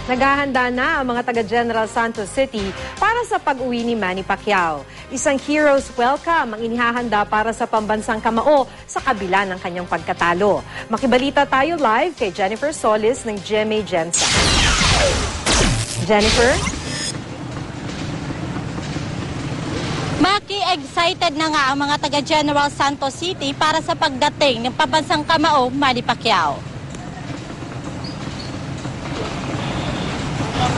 Naghahanda na ang mga taga-General Santos City para sa pag-uwi ni Manny Pacquiao. Isang hero's welcome ang inihahanda para sa pambansang kamao sa kabila ng kanyang pagkatalo. Makibalita tayo live kay Jennifer Solis ng GMA Gensa. Jennifer? Maki, excited na nga ang mga taga-General Santos City para sa pagdating ng pambansang kamao Manny Pacquiao.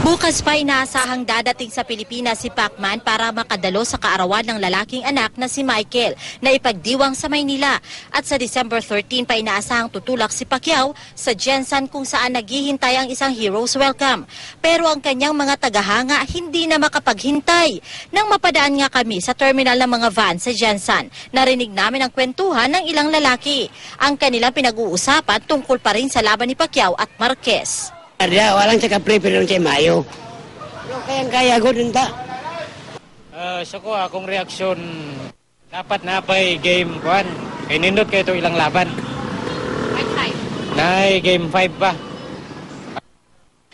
Bukas pa inaasahang dadating sa Pilipinas si Pacman para makadalo sa kaarawan ng lalaking anak na si Michael na ipagdiwang sa Maynila. At sa December 13 pa inaasahang tutulak si Pacquiao sa Gensan kung saan naghihintay ang isang hero's welcome. Pero ang kanyang mga tagahanga hindi na makapaghintay. Nang mapadaan nga kami sa terminal ng mga van sa Gensan, narinig namin ang kwentuhan ng ilang lalaki. Ang kanilang pinag-uusapan tungkol pa rin sa laban ni Pacquiao at Marquez. Walang siya ka-prepare ng siya Mayo. Pero kayang-kaya ko din ta. So ko, akong reaksyon, dapat na pa'y game 1. Kaya nindot kayo ito ilang laban. Game 5 pa.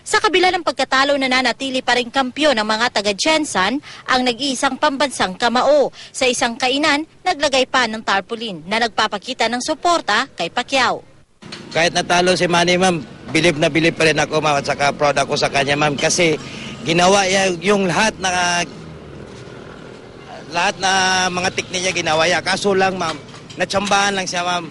Sa kabila ng pagkatalo, nananatili pa rin kampyon ng mga taga-Gensan ang nag-iisang pambansang kamao. Sa isang kainan, naglagay pa ng tarpaulin na nagpapakita ng suporta kay Pacquiao. Kahit natalo si Manny, ma'am, bilib na bilib pa rin ako, ma'am, at saka proud ako sa kanya, ma'am, kasi ginawa yung lahat na mga teknik niya ginawa niya. Kaso lang, ma'am, natsambahan lang siya, ma'am.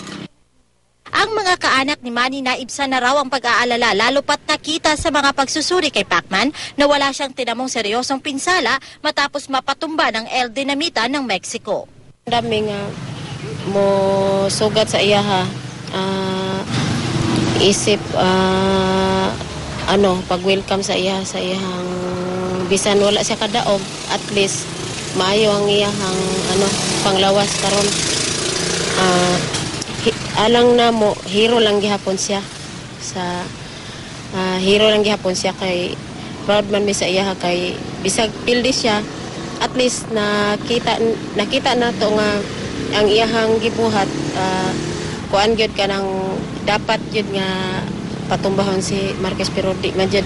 Ang mga kaanak ni Manny naibsan na raw ang pag-aalala, lalo pat nakita sa mga pagsusuri kay Pacman na wala siyang tinamong seryosong pinsala matapos mapatumba ng El Dinamita ng Mexico. Dami nga mo sugat sa iya ha. Isip pag-welcome sa iyang bisan wala siya kadaog, at least maayo ang iyang panglawas karon. Alang na mo hero lang gihapon siya kay proud man mi sa iya kay bisag pildi siya, at least nakita na to nga ang iyang gibuhat kuan gyud kanang dapat yun nga patumbahon si Marquez, pero di man jud.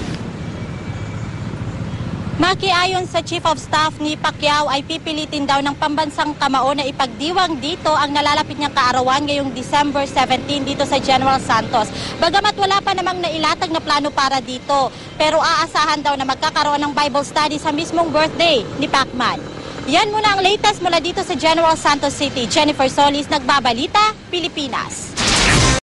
Maki, ayon sa Chief of Staff ni Pacquiao ay pipilitin daw ng pambansang kamao na ipagdiwang dito ang nalalapit niyang kaarawan ngayong December 17 dito sa General Santos. Bagamat wala pa namang nailatag na plano para dito, pero aasahan daw na magkakaroon ng Bible study sa mismong birthday ni Pacman. Yan muna ang latest mula dito sa General Santos City. Jennifer Solis, Nagbabalita, Pilipinas.